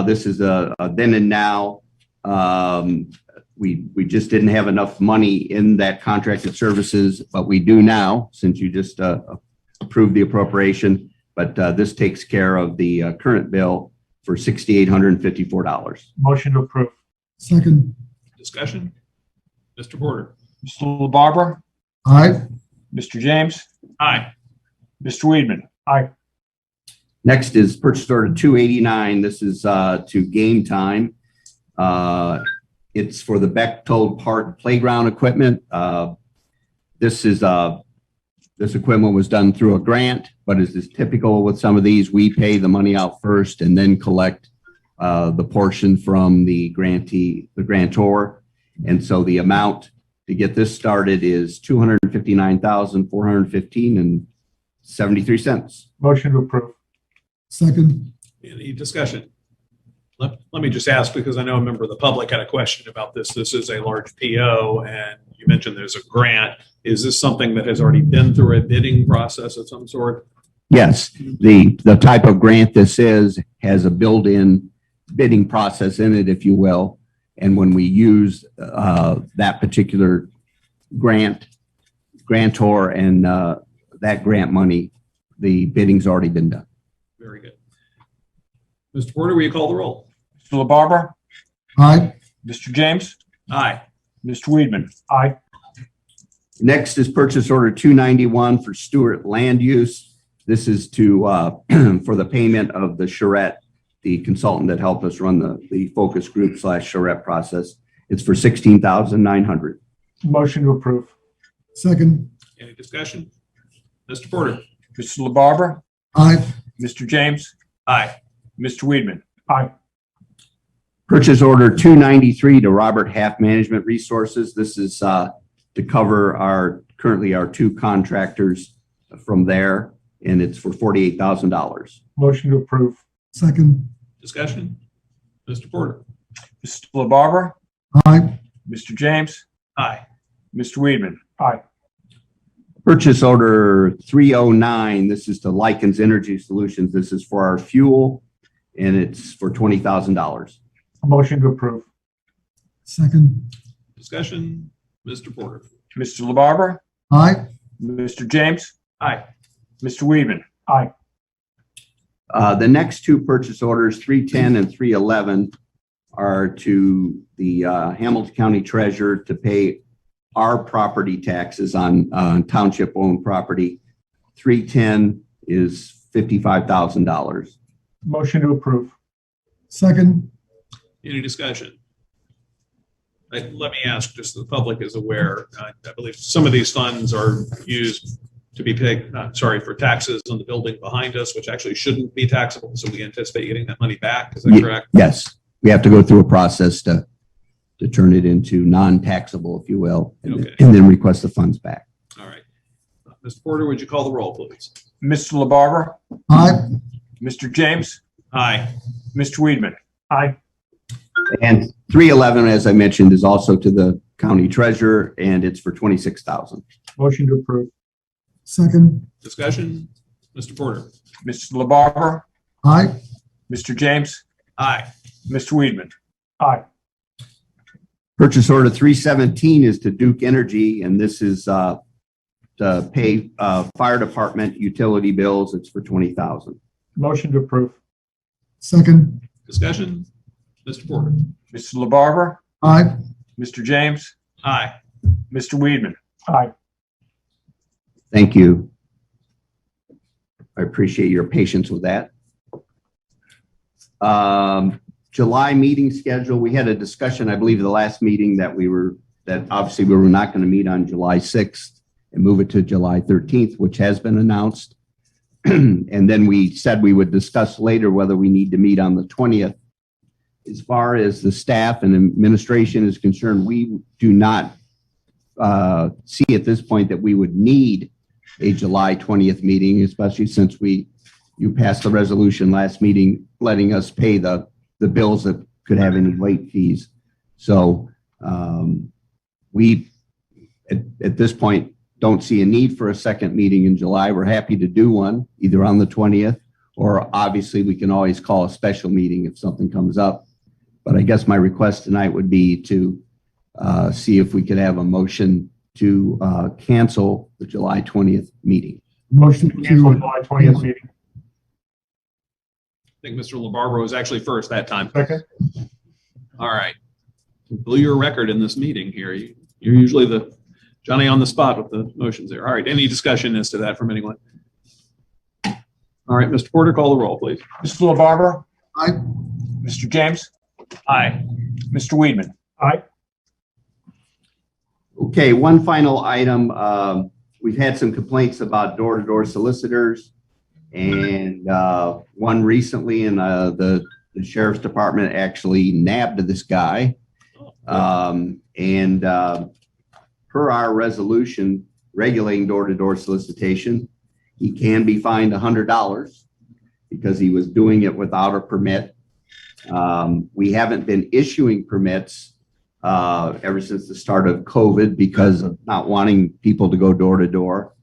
This is a then and now. We just didn't have enough money in that contracted services, but we do now, since you just approved the appropriation. But this takes care of the current bill for $6,854. Motion to approve. Second. Discussion? Mr. Porter? Mr. LaBarber, Aye. Mr. James, Aye. Mr. Weedman. Aye. Next is purchase order 289. This is to Game Time. It's for the Bechtold Park playground equipment. This equipment was done through a grant, but as is typical with some of these, we pay the money out first and then collect the portion from the grantor. And so the amount to get this started is $259,415.73. Motion to approve. Second. Any discussion? Let me just ask, because I know a member of the public had a question about this. This is a large PO, and you mentioned there's a grant. Is this something that has already been through a bidding process of some sort? Yes, the type of grant this is has a built-in bidding process in it, if you will. And when we use that particular grantor and that grant money, the bidding's already been done. Very good. Mr. Porter, will you call the roll? Mr. LaBarber, Aye. Mr. James, Aye. Mr. Weedman. Aye. Next is purchase order 291 for Stewart Land Use. This is to for the payment of the charrette, the consultant that helped us run the focus group / charrette process. It's for $16,900. Motion to approve. Second. Any discussion? Mr. Porter? Mr. LaBarber, Aye. Mr. James, Aye. Mr. Weedman. Aye. Purchase order 293 to Robert Half Management Resources. This is to cover currently our two contractors from there, and it's for $48,000. Motion to approve. Second. Discussion? Mr. Porter? Mr. LaBarber, Aye. Mr. James, Aye. Mr. Weedman. Aye. Purchase order 309. This is to Likens Energy Solutions. This is for our fuel, and it's for $20,000. Motion to approve. Second. Discussion? Mr. Porter? Mr. LaBarber, Aye. Mr. James, Aye. Mr. Weedman. Aye. The next two purchase orders, 310 and 311, are to the Hamilton County Treasurer to pay our property taxes on township-owned property. 310 is $55,000. Motion to approve. Second. Any discussion? Let me ask, just so the public is aware, I believe some of these funds are used to be paid, for taxes on the building behind us, which actually shouldn't be taxable. So we anticipate getting that money back. Is that correct? Yes. We have to go through a process to turn it into non-taxable, if you will, and, Okay. and then request the funds back. All right. Mr. Porter, would you call the roll, please? Mr. LaBarber, Aye. Mr. James, Aye. Mr. Weedman. Aye. And 311, as I mentioned, is also to the county treasurer, and it's for 26,000. Motion to approve. Second. Discussion? Mr. Porter? Mr. LaBarber, Aye. Mr. James, Aye. Mr. Weedman. Aye. Purchase order 317 is to Duke Energy, and this is to pay fire department utility bills. It's for 20,000. Motion to approve. Second. Discussion? Mr. Porter? Mr. LaBarber, Aye. Mr. James, Aye. Mr. Weedman. Aye. Thank you. I appreciate your patience with that. July meeting schedule, we had a discussion, I believe, the last meeting that obviously we were not going to meet on July 6th and move it to July 13th, which has been announced. And then we said we would discuss later whether we need to meet on the 20th. As far as the staff and administration is concerned, we do not see at this point that we would need a July 20th meeting, especially since you passed the resolution last meeting letting us pay the bills that could have any late fees. So we, at this point, don't see a need for a second meeting in July. We're happy to do one either on the 20th, or obviously we can always call a special meeting if something comes up. But I guess my request tonight would be to see if we could have a motion to cancel the July 20th meeting. Motion Cancel to, July 20th meeting. I think Mr. LaBarber was actually first that time. Second. All right. Blew your record in this meeting here. You're usually the Johnny on the spot with the motions there. All right. Any discussion as to that from anyone? All right. Mr. Porter, call the roll, please. Mr. LaBarber, aye. Mr. James, Aye. Mr. Weedman. Aye. Okay, one final item. We've had some complaints about door-to-door solicitors, and one recently, and the sheriff's department actually nabbed this guy. Per our resolution regulating door-to-door solicitation, he can be fined $100 because he was doing it without a permit. We haven't been issuing permits ever since the start of COVID because of not wanting people to go door to door.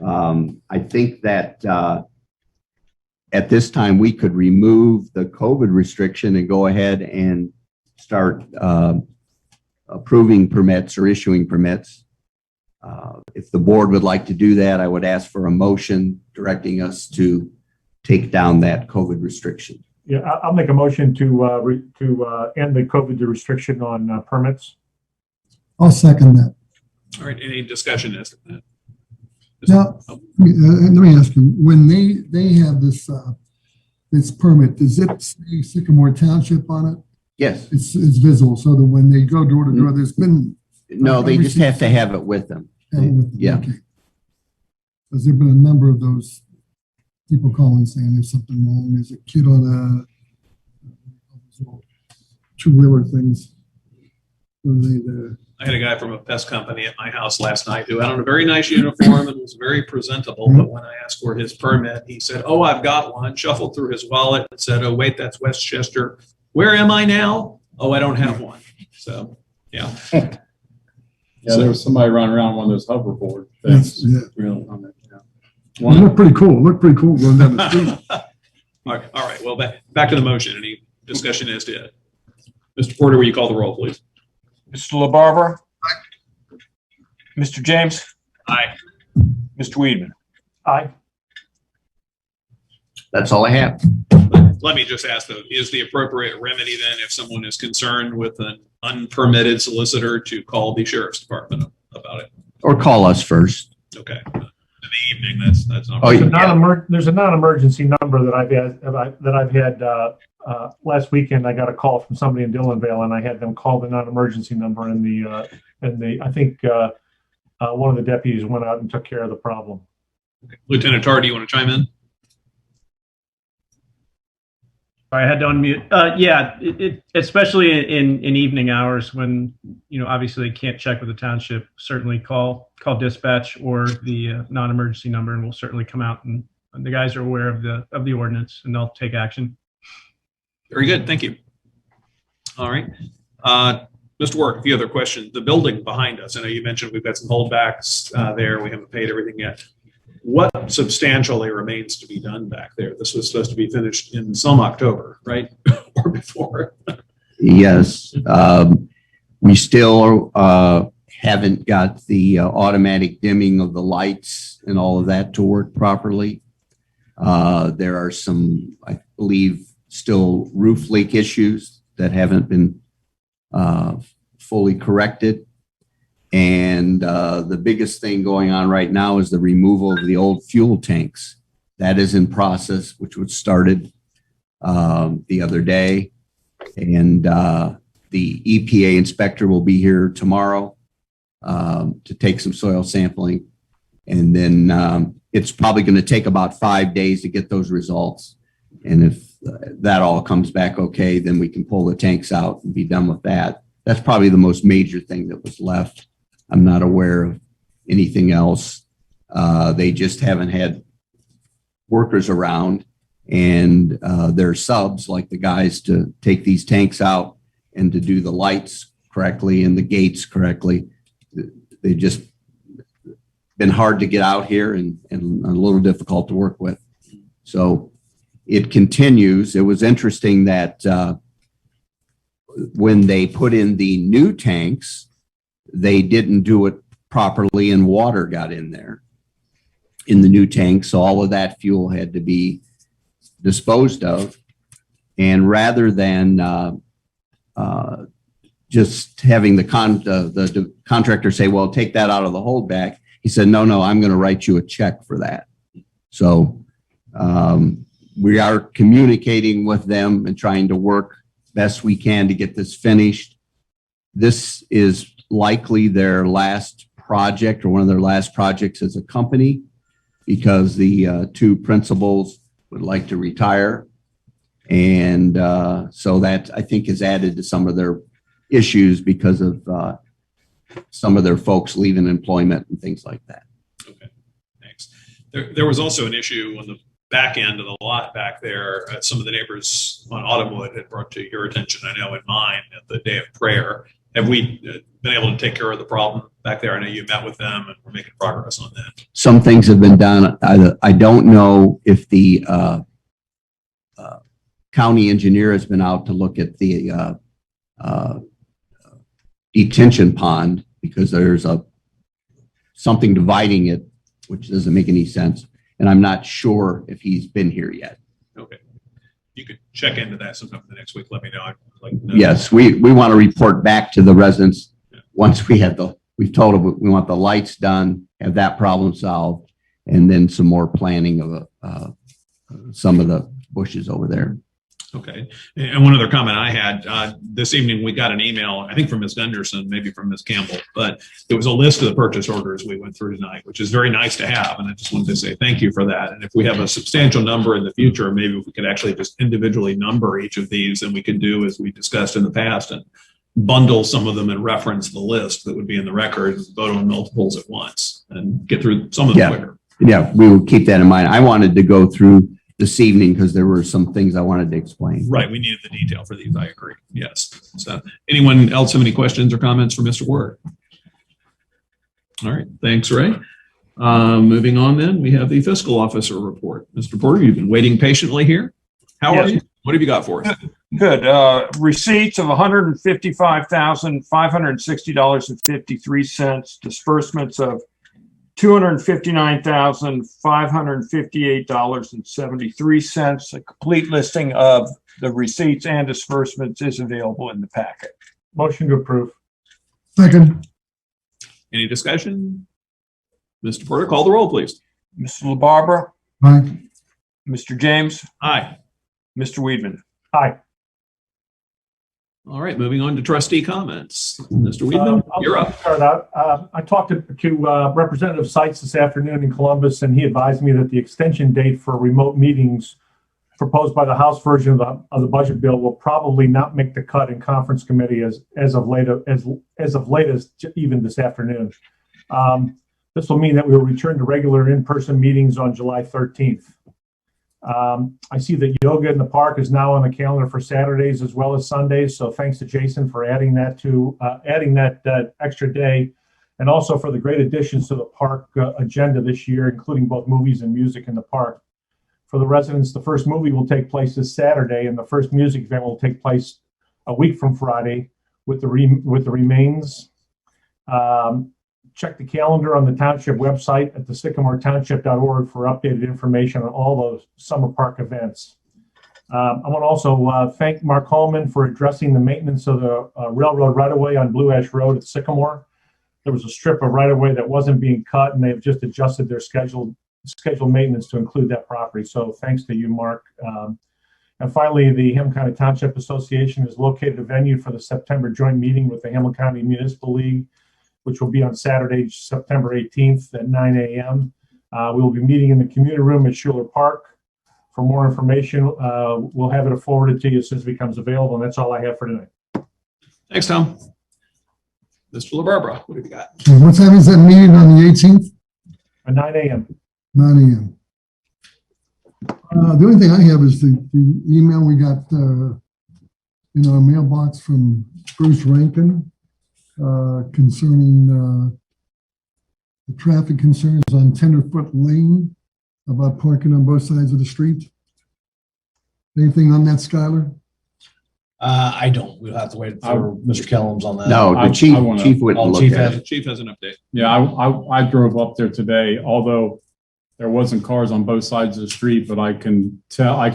I think that at this time we could remove the COVID restriction and go ahead and start approving permits or issuing permits. If the board would like to do that, I would ask for a motion directing us to take down that COVID restriction. Yeah, I'll make a motion to end the COVID restriction on permits. I'll second that. All right. Any discussion as to that? Now, let me ask you, when they have this permit, does it say Sycamore Township on it? Yes. It's visible, so that when they go door to door, there's been. No, they just have to have it with them. Yeah. Okay. Has there been a number of those people calling saying there's something wrong? There's a kid on a two-wheeler things. I had a guy from a pest company at my house last night who had on a very nice uniform and was very presentable. But when I asked for his permit, he said, "Oh, I've got one." Shuffled through his wallet and said, "Oh, wait, that's Westchester. Where am I now? Oh, I don't have one." So, yeah. Yeah, there was somebody running around one of those hoverboard things. Yeah. Really on it, yeah. It looked pretty cool. It looked pretty cool going down the street. All right. Well, back to the motion. Any discussion as to it? Mr. Porter, will you call the roll, please? Mr. LaBarber, Mr. James, Aye. Mr. Weedman. Aye. That's all I have. Let me just ask though, is the appropriate remedy then if someone is concerned with an unpermitted solicitor to call the sheriff's department about it? Or call us first. Okay. In the evening, that's not. Oh, There's a non-emergency number that I've had last weekend. I got a call from somebody in Dillonvale, and I had them call the non-emergency number, and I think one of the deputies went out and took care of the problem. Okay. Lieutenant Tar, do you want to chime in? Sorry, I had to unmute. Yeah, especially in evening hours when, obviously they can't check with the township, certainly call dispatch or the non-emergency number, and we'll certainly come out, and the guys are aware of the ordinance and they'll take action. Very good. Thank you. All right. Mr. Work, a few other questions. The building behind us, I know you mentioned we've got some holdbacks there. We haven't paid everything yet. What substantially remains to be done back there? This was supposed to be finished in some October, right? Or before? Yes. We still haven't got the automatic dimming of the lights and all of that to work properly. There are some, I believe, still roof leak issues that haven't been fully corrected. And the biggest thing going on right now is the removal of the old fuel tanks. That is in process, which was started the other day. And the EPA inspector will be here tomorrow to take some soil sampling. And then it's probably going to take about 5 days to get those results. And if that all comes back okay, then we can pull the tanks out and be done with that. That's probably the most major thing that was left. I'm not aware of anything else. They just haven't had workers around, and their subs, like the guys, to take these tanks out and to do the lights correctly and the gates correctly. They've just been hard to get out here and a little difficult to work with. So it continues. It was interesting that when they put in the new tanks, they didn't do it properly and water got in there in the new tanks. So all of that fuel had to be disposed of. And rather than just having the contractor say, well, take that out of the holdback, he said, no, I'm going to write you a check for that. So we are communicating with them and trying to work best we can to get this finished. This is likely their last project or one of their last projects as a company, because the two principals would like to retire. And so that, I think, has added to some of their issues because of some of their folks leaving employment and things like that. Okay, thanks. There was also an issue on the back end of the lot back there. Some of the neighbors on Autumnwood had brought to your attention, I know in mine, at the day of prayer. Have we been able to take care of the problem back there? I know you met with them and we're making progress on that. Some things have been done. I don't know if the county engineer has been out to look at the detention pond, because there's something dividing it, which doesn't make any sense. And I'm not sure if he's been here yet. Okay. You could check into that sometime in the next week. Let me know. I'd like to know. Yes, we want to report back to the residents once we've told them we want the lights done, have that problem solved, and then some more planning of some of the bushes over there. Okay. And one other comment I had, this evening we got an email, I think from Ms. Gunderson, maybe from Ms. Campbell, but it was a list of the purchase orders we went through tonight, which is very nice to have. And I just wanted to say thank you for that. And if we have a substantial number in the future, maybe if we could actually just individually number each of these, and we could do as we discussed in the past and bundle some of them and reference the list that would be in the record, vote on multiples at once and get through some of them quicker. Yeah, we will keep that in mind. I wanted to go through this evening because there were some things I wanted to explain. Right. We needed the detail for these. I agree. Yes. So anyone else have any questions or comments for Mr. Ward? All right. Thanks, Ray. Moving on then, we have the fiscal officer report. Mr. Porter, you've been waiting patiently here. How are you? What have you got for us? Good. Receipts of $155,560.53. Disbursements of $259,558.73. A complete listing of the receipts and disbursements is available in the packet. Motion to approve. Second. Any discussion? Mr. Porter, call the roll, please. Mr. LaBarbera, Aye. Mr. James, Aye. Mr. Weedman. Aye. All right, moving on to trustee comments. Mr. Weedman, you're up. Start out. I talked to Representative Seitz this afternoon in Columbus, and he advised me that the extension date for remote meetings proposed by the House version of the budget bill will probably not make the cut in conference committee as of late as even this afternoon. This will mean that we will return to regular in-person meetings on July 13th. I see that yoga in the park is now on the calendar for Saturdays as well as Sundays. So thanks to Jason for adding that extra day, and also for the great additions to the park agenda this year, including both movies and music in the park. For the residents, the first movie will take place this Saturday, and the first music event will take place a week from Friday with the remains. Check the calendar on the township website at the sycamoretownship.org for updated information on all those summer park events. I want to also thank Mark Holman for addressing the maintenance of the railroad right-of-way on Blue Ash Road at Sycamore. There was a strip of right-of-way that wasn't being cut, and they've just adjusted their scheduled maintenance to include that property. So thanks to you, Mark. And finally, the Hamilton County Township Association has located a venue for the September joint meeting with the Hamilton County Municipal League, which will be on Saturday, September 18th at 9 a.m. We will be meeting in the community room at Schuler Park. For more information, we'll have it forwarded to you as soon as it becomes available. And that's all I have for tonight. Thanks, Tom. Mr. LaBarbera, what have you got? What time is that meeting on the 18th? At 9 a.m. 9 a.m. The only thing I have is the email we got in our mailbox from Bruce Rankin concerning the traffic concerns on Tenderfoot Lane about parking on both sides of the street. Anything on that, Skylar? I don't. We'll have to wait for Mr. Kellums on that. No, the chief wouldn't look at it. Chief has an update. Yeah, I drove up there today, although there wasn't cars on both sides of the street, but I can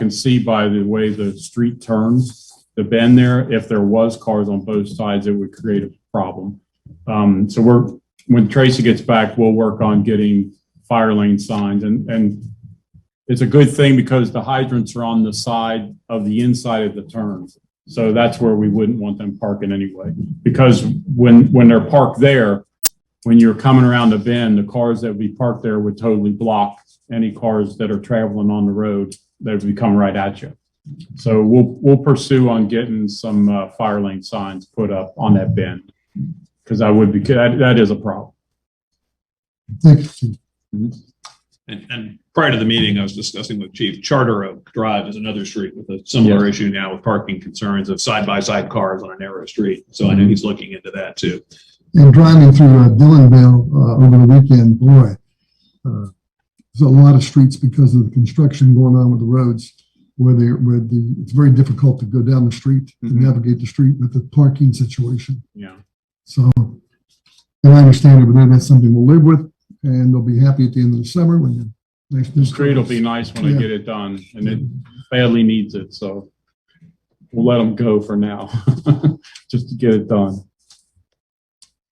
see by the way the street turns, the bend there, if there was cars on both sides, it would create a problem. So when Tracy gets back, we'll work on getting fire lane signs, and it's a good thing because the hydrants are on the side of the inside of the turns. So that's where we wouldn't want them parking anyway, because when they're parked there, when you're coming around the bend, the cars that would be parked there would totally block any cars that are traveling on the road that would be coming right at you. So we'll pursue on getting some fire lane signs put up on that bend, because that is a problem. Thank you. And prior to the meeting, I was discussing with Chief, Charter Oak Drive is another street with a similar issue now with parking concerns of side-by-side cars on a narrow street. So I know he's looking into that too. And driving through Dillonville over the weekend, boy, there's a lot of streets because of the construction going on with the roads where it's very difficult to go down the street, to navigate the street with the parking situation. Yeah. So, and I understand it, but that's something we'll live with, and they'll be happy at the end of the summer when the next The street will be nice when I get it done, and it badly needs it. So we'll let them go for now, just to get it done.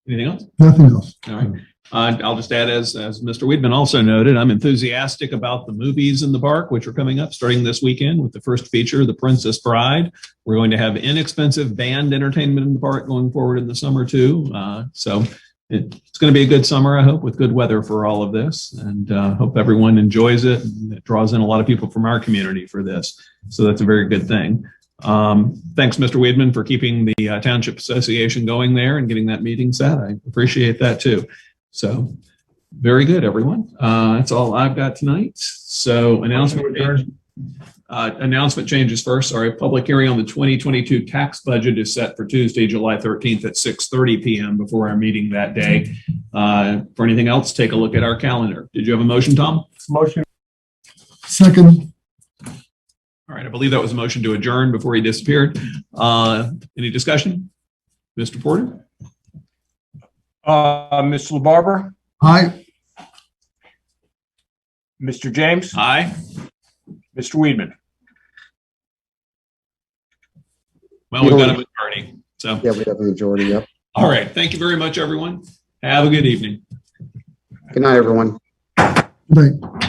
Anything else? Nothing else. All right. I'll just add, as Mr. Weidman also noted, I'm enthusiastic about the movies in the park, which are coming up starting this weekend with the first feature, The Princess Bride. We're going to have inexpensive band entertainment in the park going forward in the summer too. So it's going to be a good summer, I hope, with good weather for all of this, and hope everyone enjoys it. And it draws in a lot of people from our community for this. So that's a very good thing. Thanks, Mr. Weidman, for keeping the Township Association going there and getting that meeting set. I appreciate that too. So very good, everyone. That's all I've got tonight. So announcement changes first. Sorry, public hearing on the 2022 tax budget is set for Tuesday, July 13th at 6:30 p.m. before our meeting that day. For anything else, take a look at our calendar. Did you have a motion, Tom? Motion. Second. All right, I believe that was a motion to adjourn before he disappeared. Any discussion? Mr. Porter? Ms. LaBarbera? Aye. Mr. James? Aye. Mr. Weidman? Well, we've got a majority. So Yeah, we have a majority, yep. all right. Thank you very much, everyone. Have a good evening. Good night, everyone. Good night.